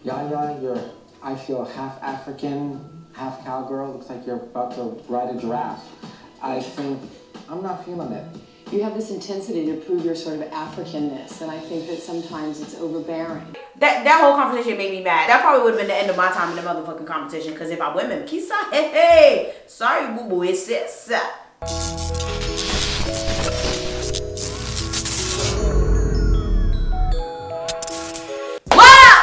Yaya, I feel half African, half cowgirl. Looks like you're about to ride a giraffe. I think I'm not feeling it. You have this intensity to prove your sort of Africanness, and I think that sometimes it's overbearing. That whole conversation made me mad. That probably would have been the end of my time in the motherfucking competition, because if I women, kisa, hey, sorry, boo boo, it's this.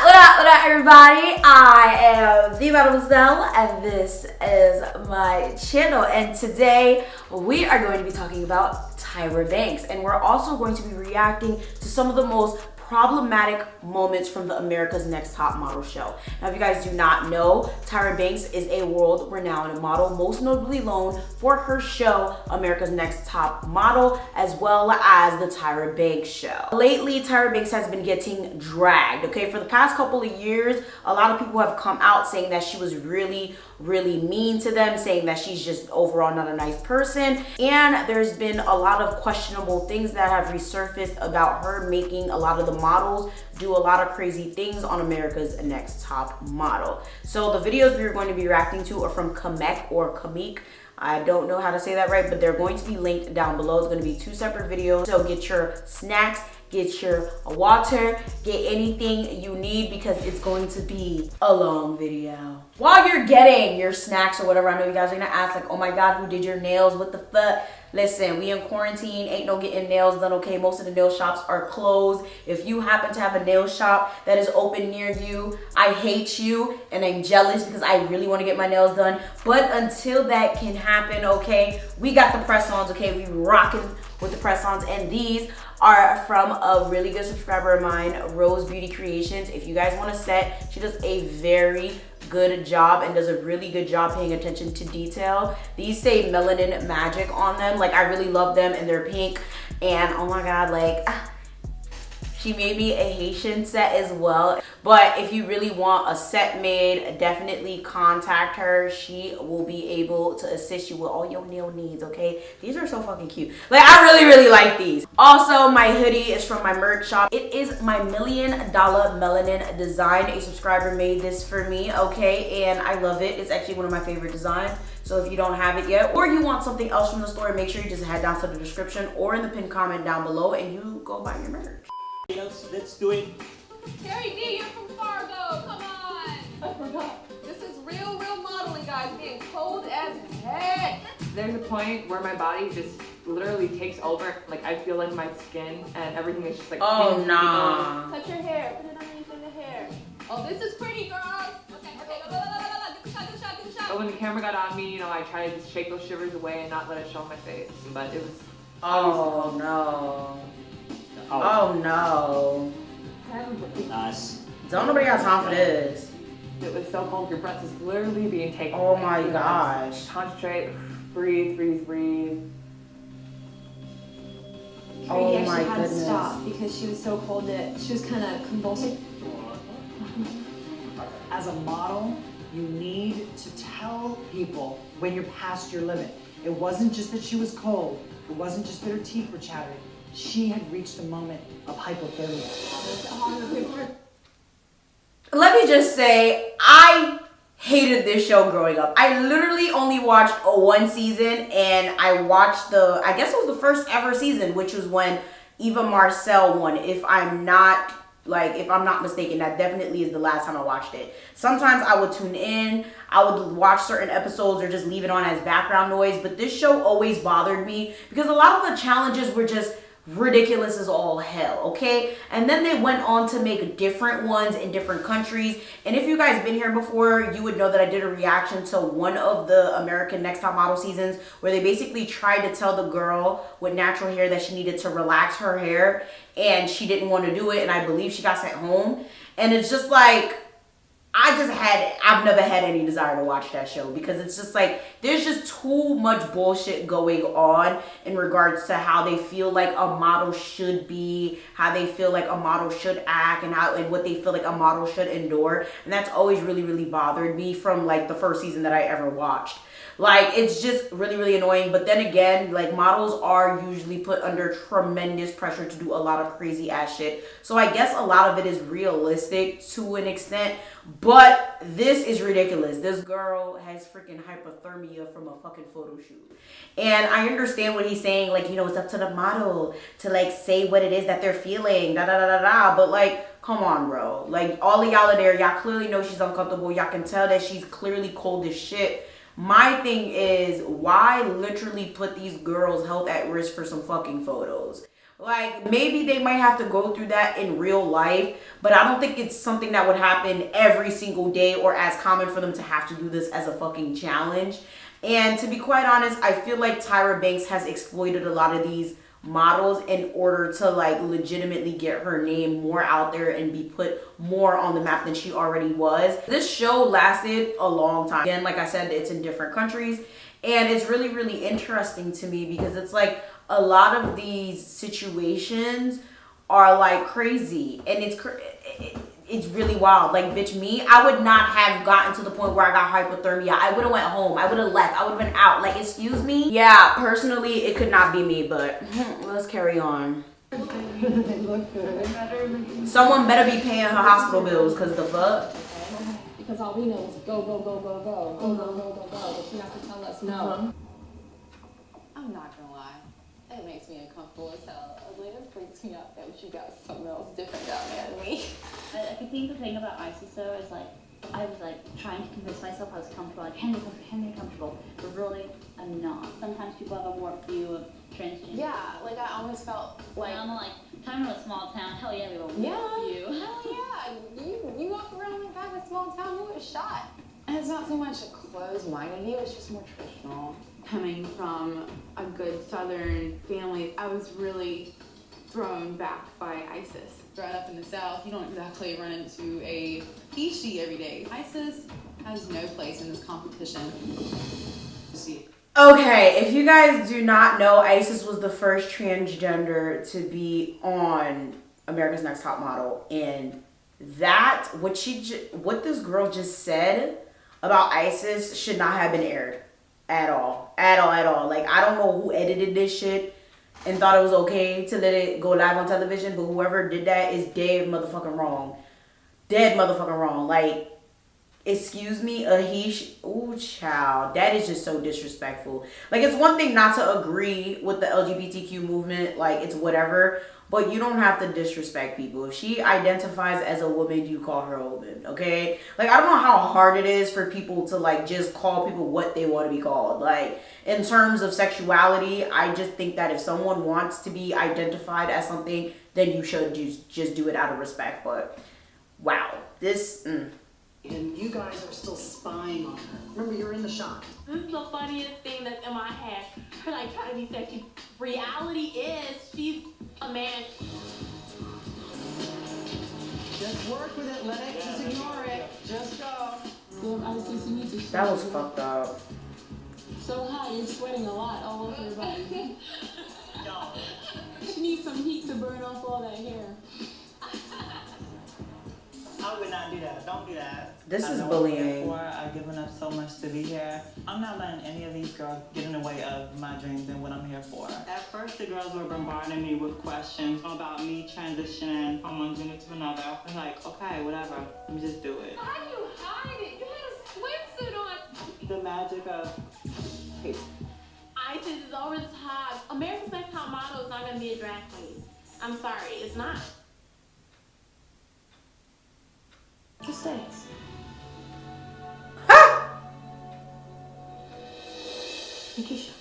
What up, everybody? I am the Mademoiselle, and this is my channel. And today we are going to be talking about TYRA Banks, and we're also going to be reacting to some of the most problematic moments from the America's Next Top Model show. Now, if you guys do not know, TYRA Banks is a world-renowned model, most notably known for her show America's Next Top Model, as well as the TYRA Banks show. Lately, TYRA Banks has been getting dragged, okay? For the past couple of years, a lot of people have come out saying that she was really mean to them, saying that she's just overall not a nice person. And there's been a lot of questionable things that have resurfaced about her making a lot of the models do a lot of crazy things on America's Next Top Model. So the videos we're going to be reacting to are from Kamek or Kamik. I don't know how to say that right, but they're going to be linked down below. It's going to be two separate videos. So get your snacks, get your water, get anything you need, because it's going to be a long video. While you're getting your snacks or whatever, I know you guys are gonna ask like, oh my God, who did your nails? What the fuck? Listen, we in quarantine, ain't no getting nails done, okay? Most of the nail shops are closed. If you happen to have a nail shop that is open near you, I hate you and I'm jealous because I really wanna get my nails done. But until that can happen, okay, we got the press-ons, okay? We rocking with the press-ons, and these are from a really good subscriber of mine, Rose Beauty Creations. If you guys want a set, she does a very good job and does a really good job paying attention to detail. These say Melanin Magic on them. Like, I really love them, and they're pink. And oh my God, like, she made me a Haitian set as well. But if you really want a set made, definitely contact her. She will be able to assist you with all your nail needs, okay? These are so fucking cute. Like, I really like these. Also, my hoodie is from my merch shop. It is my $1 Million Melanin design. A subscriber made this for me, okay? And I love it. It's actually one of my favorite designs. So if you don't have it yet, or you want something else from the store, make sure you just head down to the description or in the pinned comment down below and you go buy your merch. Let's do it. Carrie D, you're from Fargo. Come on. I forgot. This is real modeling, guys. Being cold as heck. There's a point where my body just literally takes over. Like, I feel like my skin and everything is just like, oh nah. Touch your hair. Put it underneath in the hair. Oh, this is pretty, girls. Okay. Get the shot. But when the camera got on me, you know, I tried to shake those shivers away and not let it show my face. But it was. Oh no. Oh no. Nice. Don't nobody got time for this. It was so cold. Your breath is literally being taken. Oh my gosh. Concentrate. Breathe. Oh She my had to goodness. stop because she was so cold that she was kind of convulsing. As a model, you need to tell people when you're past your limit. It wasn't just that she was cold. It wasn't just that her teeth were chattering. She had reached a moment of hypothermia. Let me just say, I hated this show growing up. I literally only watched one season, and I watched I guess it was the first ever season, which was when Eva Marcel won. If I'm not mistaken, that definitely is the last time I watched it. Sometimes I would tune in, I would watch certain episodes or just leave it on as background noise, but this show always bothered me because a lot of the challenges were just ridiculous as all hell, okay? And then they went on to make different ones in different countries. And if you guys been here before, you would know that I did a reaction to one of the American Next Top Model seasons where they basically tried to tell the girl with natural hair that she needed to relax her hair, and she didn't want to do it, and I believe she got sent home. And it's just like, I've never had any desire to watch that show because it's just like there's just too much bullshit going on in regards to how they feel like a model should be, how they feel like a model should act, and what they feel like a model should endure. And that's always really, really bothered me from like the first season that I ever watched. Like, it's just really, really annoying. But then again, like, models are usually put under tremendous pressure to do a lot of crazy ass shit. So I guess a lot of it is realistic to an extent. But this is ridiculous. This girl has freaking hypothermia from a fucking photo shoot. And I understand what he's saying. Like, you know, it's up to the model to, like, say what it is that they're feeling. Da-da-da-da-da. But, like, come on, bro. Like, all of y'all are there. Y'all clearly know she's uncomfortable. Y'all can tell that she's clearly cold as shit. My thing is, why literally put these girls' health at risk for some fucking photos? Like, maybe they might have to go through that in real life, but I don't think it's something that would happen every single day or as common for them to have to do this as a fucking challenge. And to be quite honest, I feel like Tyra Banks has exploited a lot of these models in order to like legitimately get her name more out there and be put more on the map than she already was. This show lasted a long time. Again, like I said, it's in different countries, and it's really, really interesting to me because it's like a lot of these situations are like crazy, and it's really wild. Like, bitch, me, I would not have gotten to the point where I got hypothermia. I would have went home. I would have left. I would have been out. Like, excuse me? Yeah, personally, it could not be me, but let's carry on. They look good. Someone better be paying her hospital bills, because the fuck? Because all we know is go, go, go, go, go, go, go, go, go, go, but you have to tell us no. I'm not gonna lie. It makes me uncomfortable as hell. Like, it freaks me out that you got something else different down there than me. I think the thing about ISIS though is like, I was like trying to convince myself I was comfortable, like, can be comfortable, but really I'm not. Sometimes people have a warped view of transgender. Yeah, like I almost felt like I'm like, time in a small town, hell yeah, we have a warped view. Hell yeah, you walk around like that in a small town, you would have shot. And it's not so much a closed-minded view, it's just more traditional. Coming from a good Southern family, I was really thrown back by ISIS. Right up in the South, you don't exactly run into a peachy every day. ISIS has no place in this competition. See. Okay, if you guys do not know, Isis was the first transgender to be on America's Next Top Model, and that what this girl just said about Isis should not have been aired at all. Like, I don't know who edited this shit and thought it was okay to let it go live on television, but whoever did that is dead motherfucking wrong. Dead motherfucking wrong. Like, excuse me, ooh, child, that is just so disrespectful. Like, it's one thing not to agree with the LGBTQ movement, like, it's whatever, but you don't have to disrespect people. If she identifies as a woman, you call her a woman, okay? Like, I don't know how hard it is for people to, like, just call people what they want to be called. Like, in terms of sexuality, I just think that if someone wants to be identified as something, then you should just do it out of respect. But, wow, this, And you guys are still spying on her. Remember, you're in the shot. This is the funniest thing that's in my head. Her like trying to be sexy. Reality is she's a man. Just work with it, let it, just ignore it. Just go. that was fucked up. So hot, you're sweating a lot all over your body. She needs some heat to burn off all that hair. I would not do that. Don't do that. This is bullying. I've given up so much to be here. I'm not letting any of these girls get in the way of my dreams and what I'm here for. At first, the girls were bombarding me with questions about me transitioning from one gender to another. I was like, okay, whatever. Let me just do it. How do you hide it? You had a swimsuit on. The magic of ISIS is over the top. America's Next Top Model is not going to be a drag queen. I'm sorry, it's not. Just dance. Nikisha.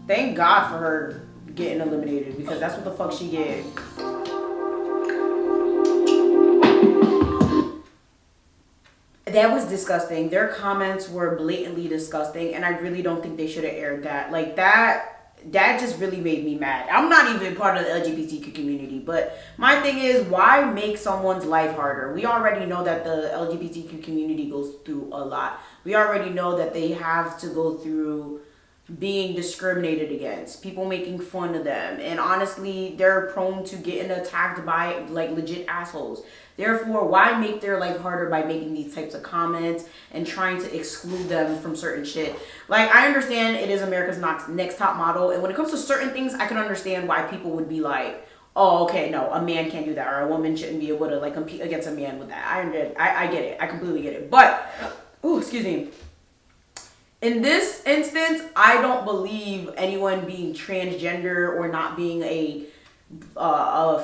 Thank God for her getting eliminated, because that's what the fuck she did. That was disgusting. Their comments were blatantly disgusting, and I really don't think they should have aired that. Like, that that just really made me mad. I'm not even part of the LGBTQ community, but my thing is, why make someone's life harder? We already know that the LGBTQ community goes through a lot. We already know that they have to go through being discriminated against, people making fun of them, and honestly, they're prone to getting attacked by like legit assholes. Therefore, why make their life harder by making these types of comments and trying to exclude them from certain shit? Like, I understand it is America's Next Top Model, and when it comes to certain things, I can understand why people would be like, oh, okay, no, a man can't do that, or a woman shouldn't be able to like compete against a man with that. I get it. I completely get it. But, oh, excuse me. In this instance, I don't believe anyone being transgender or not being a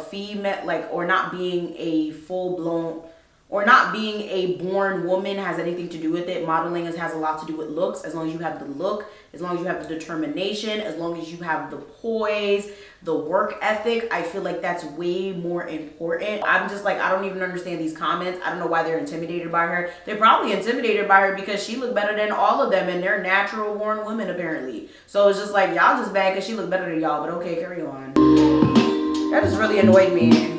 female, like, or not being a full-blown, or not being a born woman has anything to do with it. Modeling has a lot to do with looks. As long as you have the look, as long as you have the determination, as long as you have the poise, the work ethic, I feel like that's way more important. I'm just like, I don't even understand these comments. I don't know why they're intimidated by her. They're probably intimidated by her because she looked better than all of them, and they're natural born women apparently. So it's just like, y'all just bad because she looked better than y'all, but okay, carry on. That just really annoyed me.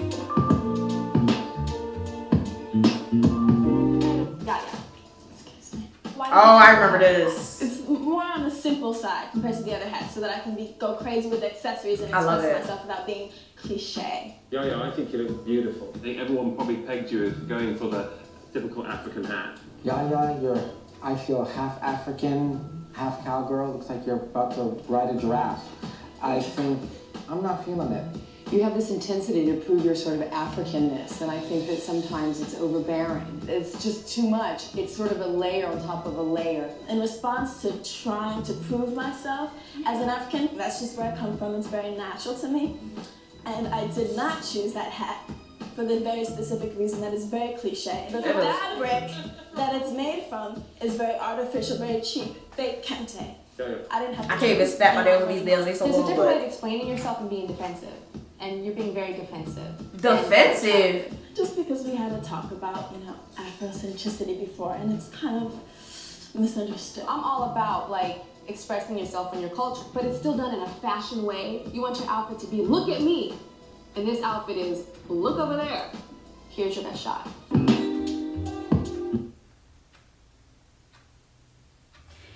Oh, I remember this. It's more on the simple side compared to the other hat, so that I can go crazy with accessories and express myself without being cliche. Yeah, I think you look beautiful. I think everyone probably pegged you as going for the typical African hat. Yeah, I feel half African, half cowgirl. Looks like you're about to ride a giraffe. I think I'm not feeling it. You have this intensity to prove your sort of Africanness, and I think that sometimes it's overbearing. It's just too much. It's sort of a layer on top of a layer. In response to trying to prove myself as an African, that's just where I come from. It's very natural to me. And I did not choose that hat for the very specific reason that it's very cliche. The fabric that it's made from is very artificial, very cheap, fake kente. I can't even snap my nails these days. They so There's long, a different way of explaining yourself and being defensive. And you're being very defensive. Defensive? Just because we had to talk about, Afrocentricity before, and it's kind of misunderstood. I'm all about, like, expressing yourself and your culture, but it's still done in a fashion way. You want your outfit to be, look at me. And this outfit is, look over there. Here's your best shot.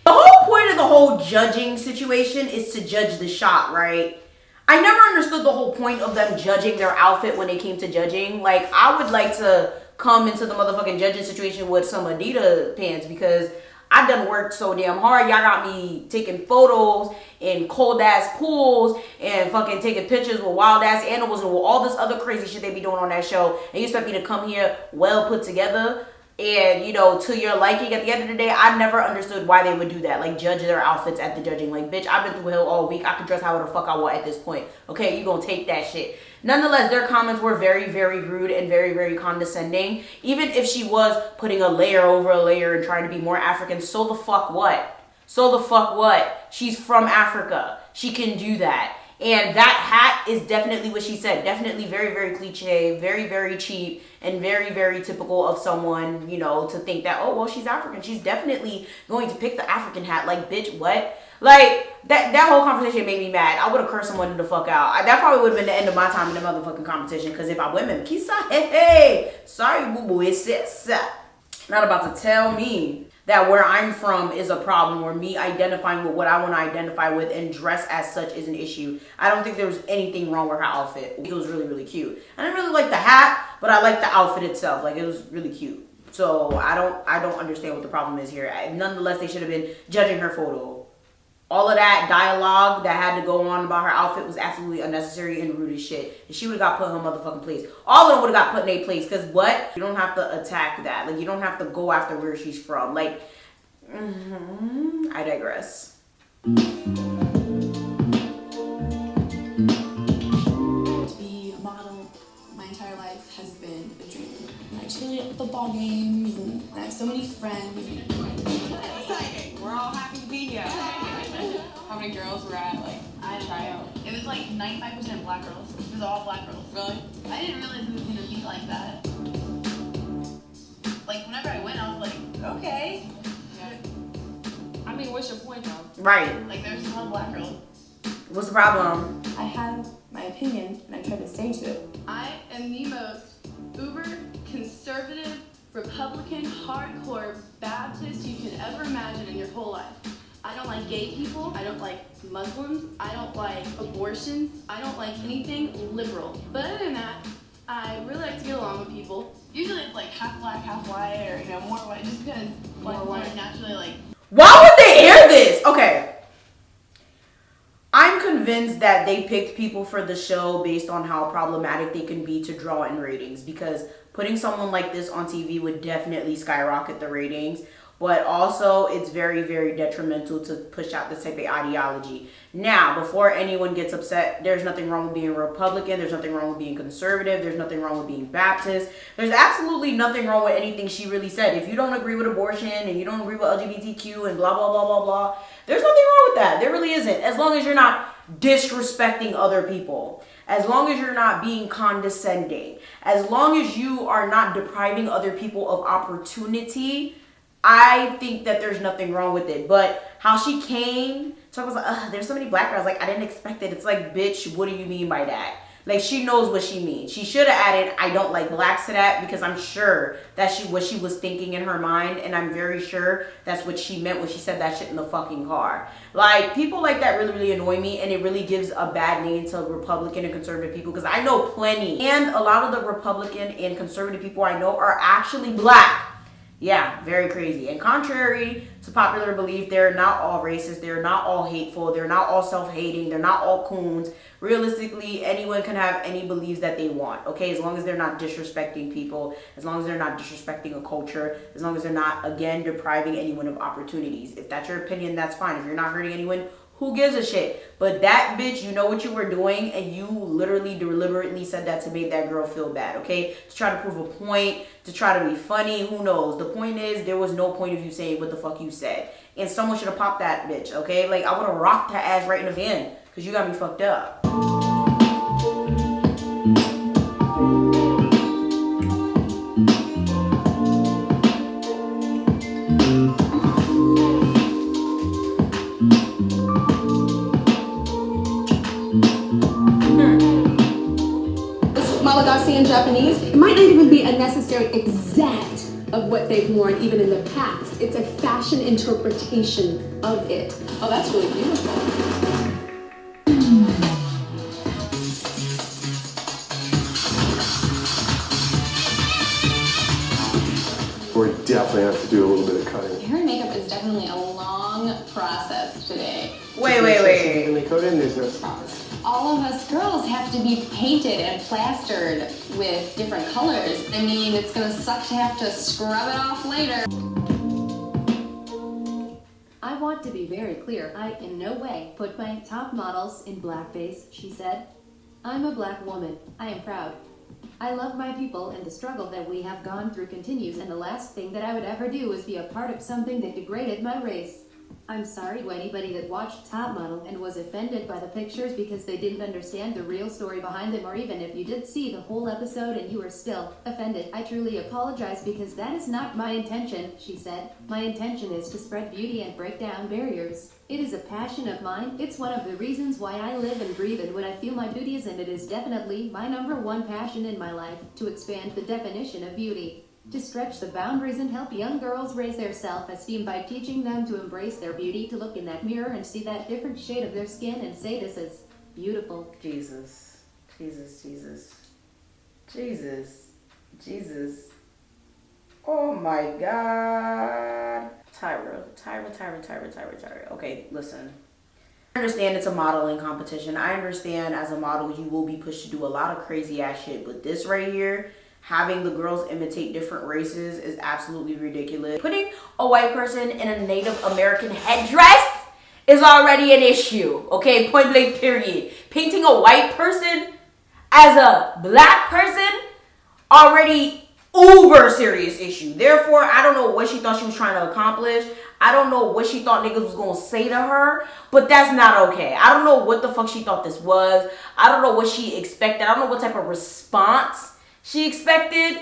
The whole point of the whole judging situation is to judge the shot, right? I never understood the whole point of them judging their outfit when they came to judging. Like, I would like to come into the motherfucking judging situation with some Adidas pants because I done worked so damn hard. Y'all got me taking photos in cold ass pools and fucking taking pictures with wild ass animals and with all this other crazy shit they be doing on that show. And you expect me to come here well put together and, to your liking. At the end of the day, I never understood why they would do that. Like, judge their outfits at the judging. Like, bitch, I've been through hell all week. I can dress however the fuck I want at this point. Okay, you gonna take that shit. Nonetheless, their comments were very, very rude and very, very condescending. Even if she was putting a layer over a layer and trying to be more African, so the fuck what? So the fuck what? She's from Africa. She can do that. And that hat is definitely what she said. Definitely very, very cliche, very, very cheap, and very, very typical of someone, to think that, oh, well, she's African. She's definitely going to pick the African hat. Like, bitch, what? Like, that whole conversation made me mad. I would have cursed someone the fuck out. That probably would have been the end of my time in the motherfucking competition. Because if I women, kisa, hey, sorry, boo-boo, it's not about to tell me that where I'm from is a problem, or me identifying with what I want to identify with and dress as such is an issue. I don't think there was anything wrong with her outfit. It was really, really cute. I didn't really like the hat, but I like the outfit itself. Like, it was really cute. So I don't understand what the problem is here. Nonetheless, they should have been judging her photo. All of that dialogue that had to go on about her outfit was absolutely unnecessary and rude as shit. And she would have got put in her motherfucking place. All of them would have got put in their place. Because what? You don't have to attack that. Like, you don't have to go after where she's from. Like, I digress. To be a model my entire life has been a dream. I cheer at football games, and I have so many friends. It's exciting. We're all happy to be here. How many girls were at, tryout? It was like 95% black girls. It was all black girls. Really? I didn't realize it was going to be like that. Like, whenever I went, I was like, okay. Yeah. I mean, what's your point, though? Right. Like, there's just one black girl. What's the problem? I have my opinion, and I try to stay to it. I am the most uber conservative, Republican, hardcore Baptist you could ever imagine in your whole life. I don't like gay people. I don't like Muslims. I don't like abortions. I don't like anything liberal. But other than that, I really like to get along with people. Usually it's like half black, half white, or more white, just because more white naturally like. Why would they air this? Okay. I'm convinced that they picked people for the show based on how problematic they can be to draw in ratings, because putting someone like this on TV would definitely skyrocket the ratings, but also it's very, very detrimental to push out this type of ideology. Now, before anyone gets upset, there's nothing wrong with being Republican, there's nothing wrong with being conservative, there's nothing wrong with being Baptist, there's absolutely nothing wrong with anything she really said. If you don't agree with abortion and you don't agree with LGBTQ and blah, blah, blah, blah, blah, there's nothing wrong with that. There really isn't. As long as you're not disrespecting other people, as long as you're not being condescending, as long as you are not depriving other people of opportunity, I think that there's nothing wrong with it. But how she came, so I was like, there's so many black girls, like, I didn't expect it. It's like, bitch, what do you mean by that? Like, she knows what she means. She should have added, I don't like blacks to that, because I'm sure that's what she was thinking in her mind, and I'm very sure that's what she meant when she said that shit in the fucking car. Like, people like that really, really annoy me, and it really gives a bad name to Republican and conservative people, because I know plenty. And a lot of the Republican and conservative people I know are actually black. Yeah, very crazy. And contrary to popular belief, they're not all racist, they're not all hateful, they're not all self-hating, they're not all coons. Realistically, anyone can have any beliefs that they want, okay? As long as they're not disrespecting people, as long as they're not disrespecting a culture, as long as they're not, again, depriving anyone of opportunities. If that's your opinion, that's fine. If you're not hurting anyone, who gives a shit? But that bitch, you know what you were doing, and you literally deliberately said that to make that girl feel bad, okay? To try to prove a point, to try to be funny, who knows? The point is, there was no point of you saying what the fuck you said. And someone should have popped that bitch, okay? Like, I would have rocked her ass right in the van, because you got me fucked up. Malagasy in Japanese, it might not even be a necessary exact of what they've worn even in the past. It's a fashion interpretation of it. Oh, that's really beautiful. We definitely have to do a little bit of cutting. Hair and makeup is definitely a long process today. Wait. When they coat in, there's no spots. All of us girls have to be painted and plastered with different colors. I mean, it's gonna suck to have to scrub it off later. I want to be very clear. I in no way put my top models in blackface, she said. I'm a black woman. I am proud. I love my people, and the struggle that we have gone through continues, and the last thing that I would ever do is be a part of something that degraded my race. I'm sorry to anybody that watched Top Model and was offended by the pictures because they didn't understand the real story behind them, or even if you did see the whole episode and you were still offended. I truly apologize because that is not my intention, she said. My intention is to spread beauty and break down barriers. It is a passion of mine. It's one of the reasons why I live and breathe and when I feel my duties, and it is definitely my #1 passion in my life, to expand the definition of beauty. To stretch the boundaries and help young girls raise their self-esteem by teaching them to embrace their beauty, to look in that mirror and see that different shade of their skin and say this is beautiful. Jesus. Oh my God. Tyra. Okay, listen. I understand it's a modeling competition. I understand as a model you will be pushed to do a lot of crazy ass shit, but this right here, having the girls imitate different races, is absolutely ridiculous. Putting a white person in a Native American headdress is already an issue, okay? Point blank period. Painting a white person as a black person, already uber serious issue. Therefore, I don't know what she thought she was trying to accomplish. I don't know what she thought niggas was gonna say to her, but that's not okay. I don't know what the fuck she thought this was. I don't know what she expected. I don't know what type of response she expected,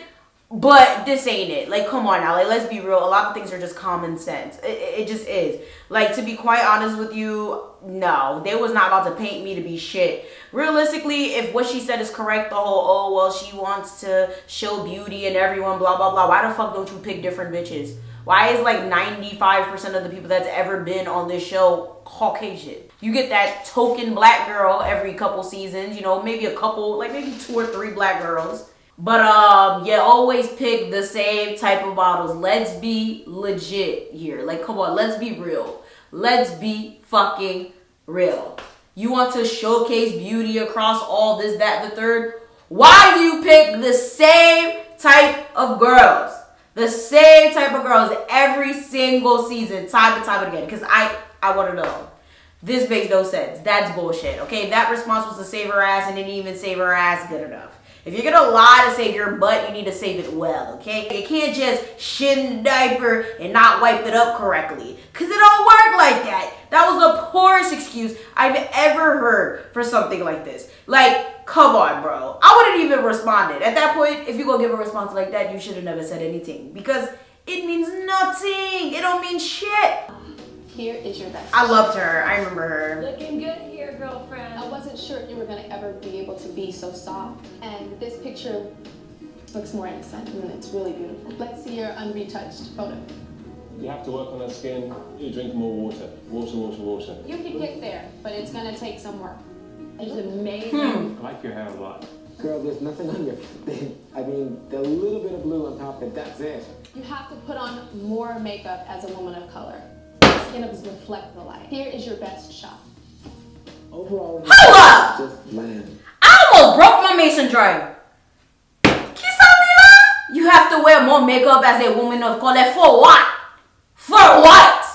But this ain't it. Like, come on now. Like, let's be real. A lot of things are just common sense. It just is. Like, to be quite honest with you, no. They was not about to paint me to be shit. Realistically, if what she said is correct, the whole, oh, well, she wants to show beauty and everyone, blah, blah, blah. Why the fuck don't you pick different bitches? Why is like 95% of the people that's ever been on this show Caucasian? You get that token black girl every couple seasons, you know, maybe a couple, like maybe 2 or 3 black girls. But you always pick the same type of models. Let's be legit here. Like, come on, let's be real. Let's be fucking real. You want to showcase beauty across all this, that, and the third? Why do you pick the same type of girls? The same type of girls every single season, time and time again. Because I want to know. This makes no sense. That's bullshit, okay? That response was to save her ass and didn't even save her ass good enough. If you're gonna lie to save your butt, you need to save it well, okay? You can't just shit in the diaper and not wipe it up correctly. Cause it don't work like that. That was the poorest excuse I've ever heard for something like this. Like, come on, bro. I wouldn't even responded. At that point, if you go give a response like that, you should have never said anything. Because it means nothing. It don't mean shit. Here is your best. I loved her. I remember her. Looking good here, girlfriend. I wasn't sure if you were gonna ever be able to be so soft. And this picture looks more innocent and it's really beautiful. Let's see your unretouched photo. You have to work on that skin. You drink more water. Water, water, water. You can get there, but it's gonna take some work. It's amazing. I like your hair a lot. Girl, there's nothing on your thing. I mean, the little bit of blue on top of it, that's it. You have to put on more makeup as a woman of color. Skin up reflect the light. Here is your best shot. Overall, hold up! Just bland. I almost broke my mason jar. You have to wear more makeup as a woman of color for what? For what?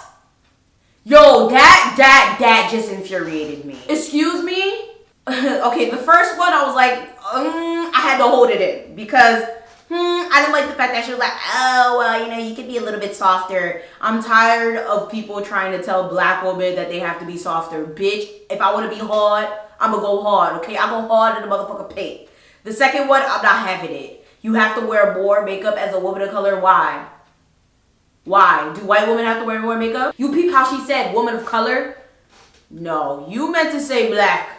Yo, that just infuriated me. Excuse me? Okay, the first one I was like, I had to hold it in because I didn't like the fact that she was like, oh, well, you know, you could be a little bit softer. I'm tired of people trying to tell black women that they have to be softer. Bitch, if I want to be hard, I'm going to go hard, okay? I go hard in the motherfucking paint. The second one, I'm not having it. You have to wear more makeup as a woman of color. Why? Why? Do white women have to wear more makeup? You peep how she said woman of color? No, you meant to say black.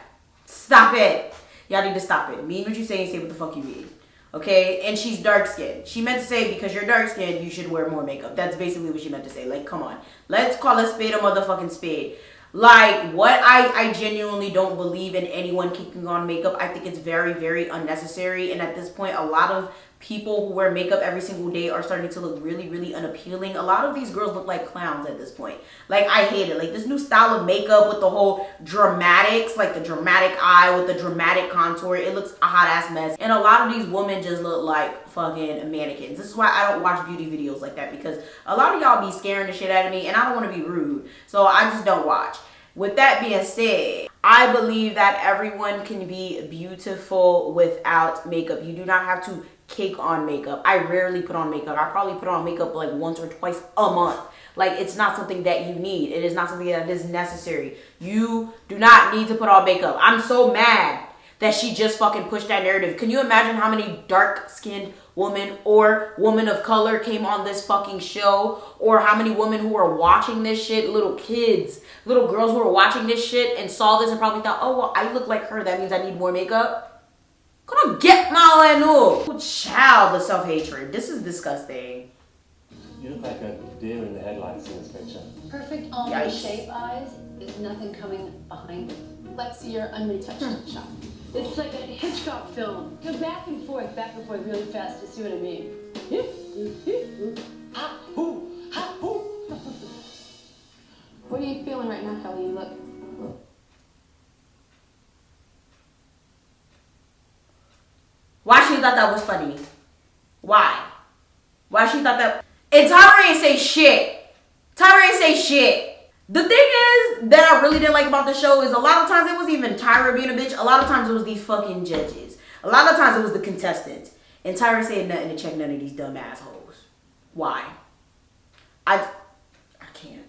Stop it. Y'all need to stop it. Mean what you say and say what the fuck you mean. Okay, and she's dark skinned. She meant to say because you're dark skinned, you should wear more makeup. That's basically what she meant to say. Like, come on. Let's call a spade a motherfucking spade. Like, what I genuinely don't believe in anyone kicking on makeup. I think it's very, very unnecessary. And at this point, a lot of people who wear makeup every single day are starting to look really, really unappealing. A lot of these girls look like clowns at this point. Like, I hate it. Like, this new style of makeup with the whole dramatics, like the dramatic eye with the dramatic contour, it looks a hot ass mess. And a lot of these women just look like fucking mannequins. This is why I don't watch beauty videos like that, because a lot of y'all be scaring the shit out of me and I don't want to be rude. So I just don't watch. With that being said, I believe that everyone can be beautiful without makeup. You do not have to cake on makeup. I rarely put on makeup. I probably put on makeup like once or twice a month. Like, it's not something that you need. It is not something that is necessary. You do not need to put on makeup. I'm so mad that she just fucking pushed that narrative. Can you imagine how many dark-skinned women or women of color came on this fucking show? Or how many women who are watching this shit, little kids, little girls who are watching this shit and saw this and probably thought, oh, well, I look like her. That means I need more makeup. Gonna get my no. Child, the self-hatred. This is disgusting. You look like a deer in the headlights in this picture. Perfect almond shape eyes. There's nothing coming behind it. Let's see your unretouched shot. It's like a Hitchcock film. Go back and forth really fast to see what I mean. What are you feeling right now, Kelly? You look. Why she thought that was funny? Why? Why she thought that? And TYRA ain't say shit. TYRA ain't say shit. The thing is that I really didn't like about the show is a lot of times it wasn't even TYRA being a bitch. A lot of times it was these fucking judges. A lot of times it was the contestants. And TYRA said nothing to check none of these dumb assholes. Why? I can't.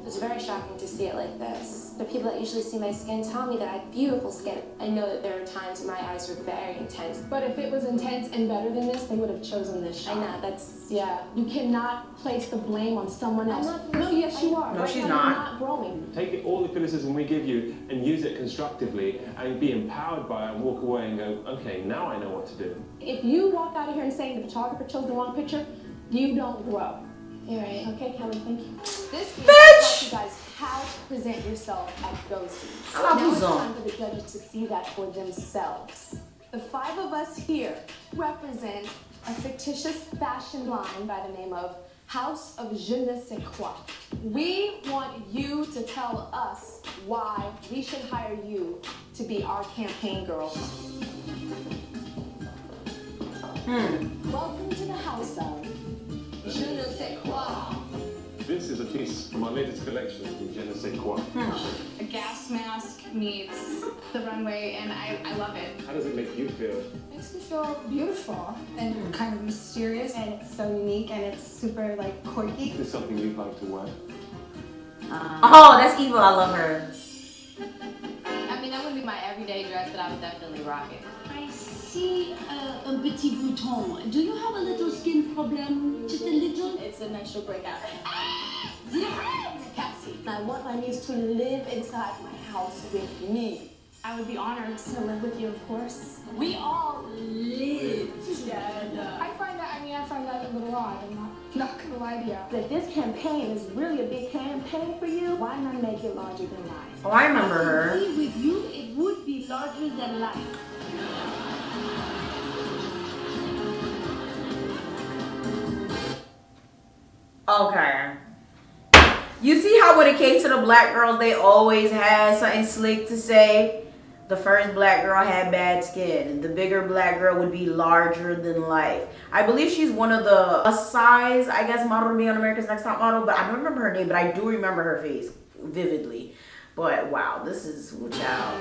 It's very shocking to see it like this. The people that usually see my skin tell me that I have beautiful skin. I know that there are times when my eyes are very intense. But if it was intense and better than this, they would have chosen this shot. I know, that's... Yeah, you cannot place the blame on someone else. No, yes, you are. No, she's now not. You're not growing. Take all the criticism we give you and use it constructively and be empowered by it and walk away and go, okay, now I know what to do. If you walk out of here and saying the photographer chose the wrong picture, you don't grow. You're right. Okay, Kelly, thank you. This Bitch! taught you guys how to present yourself at those scenes. I love Now it's Luzon. time for the judges to see that for themselves. The 5 of us here represent a fictitious fashion line by the name of House of Je ne sais quoi. We want you to tell us why we should hire you to be our campaign girl. Welcome to the House of Je ne sais quoi. This is a piece from our latest collection from Je ne sais quoi. A gas mask meets the runway, and I love it. How does it make you feel? Makes me feel beautiful and kind of mysterious, and it's so unique and it's super like quirky. Is this something you'd like to wear? Oh, that's evil. I love her. I mean, that wouldn't be my everyday dress, but I would definitely rock it. I see un petit bouton. Do you have a little skin problem? Just a little? It's a menstrual breakout. Cassie, I want my niece to live inside my house with me. I would be honored. To live with you, of course. We all live together. I find that a little odd. I'm not gonna lie to you. That this campaign is really a big campaign for you. Why not make it larger than life? Oh, I remember her. With you, it would be larger than life. Okay. You see how when it came to the black girls, they always had something slick to say? The first black girl had bad skin. The bigger black girl would be larger than life. I believe she's one of the size, I guess, model to be on America's Next Top Model, but I don't remember her name, but I do remember her face vividly. But wow, this is child.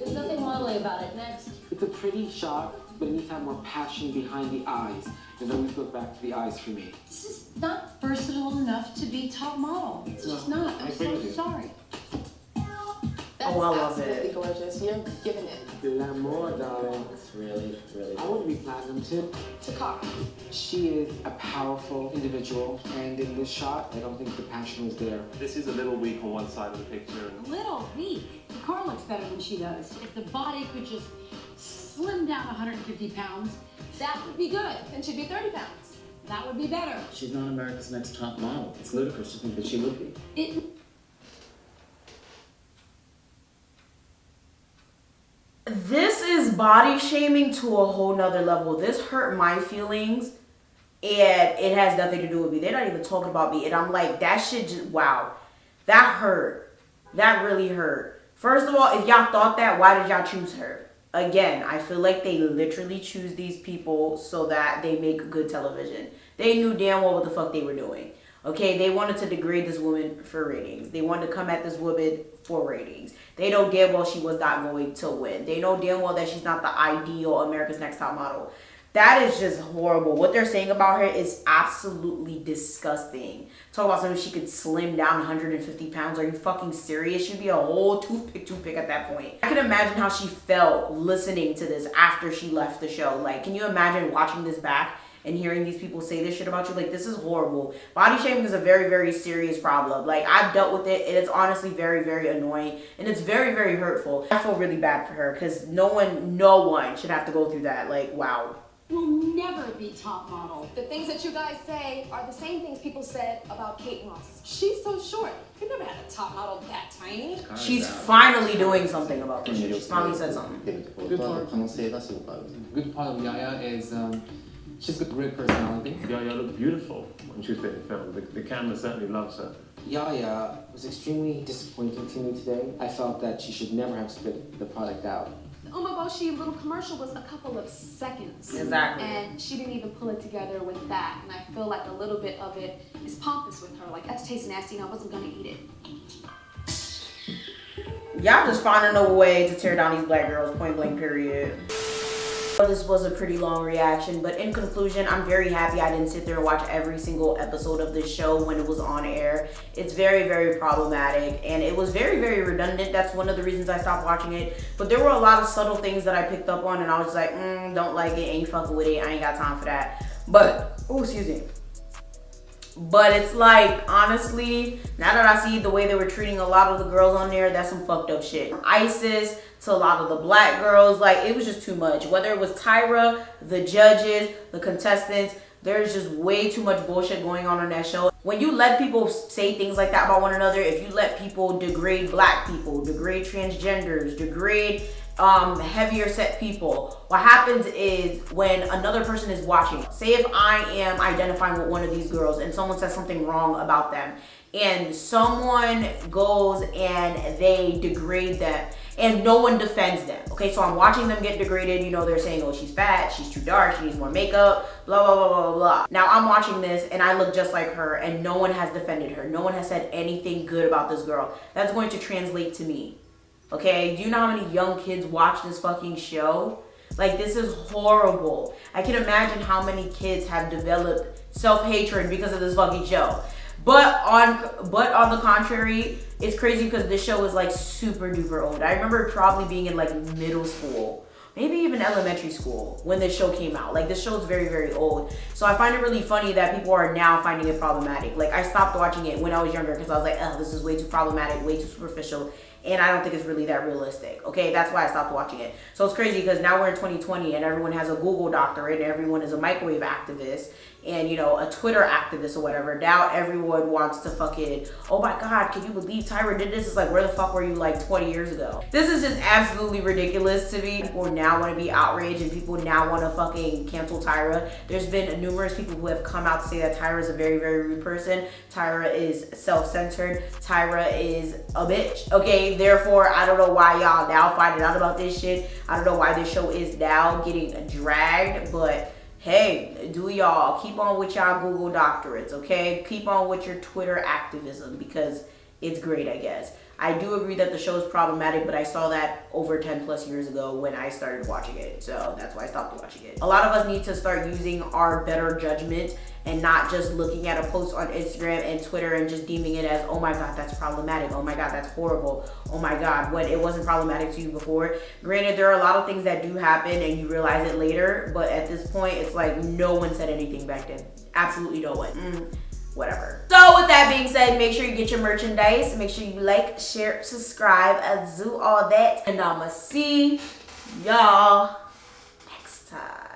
There's nothing modelly about it. Next. It's a pretty shot, but it needs to have more passion behind the eyes. It always goes back to the eyes for me. This is not versatile enough to be top model. It's just not. I'm so sorry. That's Oh, I love absolutely it. gorgeous. You're giving it. Elmora, darling. Really. I wouldn't be platinum tip. Takara. She is a powerful individual, and in this shot, I don't think the passion was there. This is a little weak on one side of the picture. Little weak. The car looks better than she does. If the body could just slim down 150 pounds, that would be good. And she'd be 30 pounds. That would be better. She's not America's Next Top Model. It's ludicrous to think that she would be. This is body shaming to a whole nother level. This hurt my feelings, and it has nothing to do with me. They're not even talking about me, and I'm like, that shit just, wow. That hurt. That really hurt. First of all, if y'all thought that, why did y'all choose her? Again, I feel like they literally choose these people so that they make good television. They knew damn well what the fuck they were doing. Okay, they wanted to degrade this woman for ratings. They wanted to come at this woman for ratings. They know damn well she was not going to win. They know damn well that she's not the ideal America's Next Top Model. That is just horrible. What they're saying about her is absolutely disgusting. Talk about something she could slim down 150 pounds. Are you fucking serious? She'd be a whole toothpick at that point. I can imagine how she felt listening to this after she left the show. Like, can you imagine watching this back and hearing these people say this shit about you? Like, this is horrible. Body shaming is a very, very serious problem. Like, I've dealt with it, and it's honestly very, very annoying, and it's very, very hurtful. I feel really bad for her, because no one should have to go through that. Like, wow. Will never be top model. The things that you guys say are the same things people said about Kate Moss. She's so short. You never had a top model that tiny. She's finally doing something about this shit. She's finally said something. Good part of Yaya is she's got great personality. Yaya looked beautiful when she was being filmed. The camera certainly loves her. Yaya was extremely disappointing to me today. I felt that she should never have spit the product out. The Umaboshi little commercial was a couple of seconds. Exactly. And she didn't even pull it together with that. And I feel like a little bit of it is pompous with her. Like, that tastes nasty and I wasn't gonna eat it. Y'all just finding a way to tear down these black girls, point blank period. This was a pretty long reaction, but in conclusion, I'm very happy I didn't sit there and watch every single episode of this show when it was on air. It's very, very problematic, and it was very, very redundant. That's one of the reasons I stopped watching it. But there were a lot of subtle things that I picked up on, and I was just like, don't like it, ain't fucking with it, I ain't got time for that. But, oh, excuse me. But it's like, honestly, now that I see the way they were treating a lot of the girls on there, that's some fucked up shit. ISIS to a lot of the black girls, like, it was just too much. Whether it was TYRA, the judges, the contestants, there's just way too much bullshit going on that show. When you let people say things like that about one another, if you let people degrade black people, degrade transgenders, degrade heavier set people, what happens is when another person is watching, say if I am identifying with one of these girls and someone says something wrong about them, and someone goes and they degrade them and no one defends them. Okay, so I'm watching them get degraded. You know, they're saying, oh, she's fat, she's too dark, she needs more makeup, blah, blah, blah, blah, blah. Now I'm watching this and I look just like her and no one has defended her. No one has said anything good about this girl. That's going to translate to me. Okay, do you know how many young kids watch this fucking show? Like, this is horrible. I can imagine how many kids have developed self-hatred because of this fucking show. But on the contrary, it's crazy because this show is like super duper old. I remember probably being in like middle school, maybe even elementary school when this show came out. Like, this show is very, very old. So I find it really funny that people are now finding it problematic. Like, I stopped watching it when I was younger because I was like, oh, this is way too problematic, way too superficial. And I don't think it's really that realistic. Okay, that's why I stopped watching it. So it's crazy because now we're in 2020 and everyone has a Google doctorate and everyone is a microwave activist and, you know, a Twitter activist or whatever. Now everyone wants to fucking, oh my God, can you believe TYRA did this? It's like, where the fuck were you like 20 years ago? This is just absolutely ridiculous to me. People now want to be outraged and people now want to fucking cancel TYRA. There's been numerous people who have come out to say that TYRA is a very, very rude person. TYRA is self-centered. TYRA is a bitch. Okay, therefore, I don't know why y'all now finding out about this shit. I don't know why this show is now getting dragged, but hey, do y'all keep on with y'all Google doctorates, okay? Keep on with your Twitter activism because it's great, I guess. I do agree that the show is problematic, but I saw that over 10 plus years ago when I started watching it. So that's why I stopped watching it. A lot of us need to start using our better judgment and not just looking at a post on Instagram and Twitter and just deeming it as, oh my God, that's problematic. Oh my God, that's horrible. Oh my God, when it wasn't problematic to you before. Granted, there are a lot of things that do happen and you realize it later, but at this point, it's like no one said anything back then. Absolutely no one. Whatever. So with that being said, make sure you get your merchandise. Make sure you like, share, subscribe, and do all that. And I'ma see y'all next time.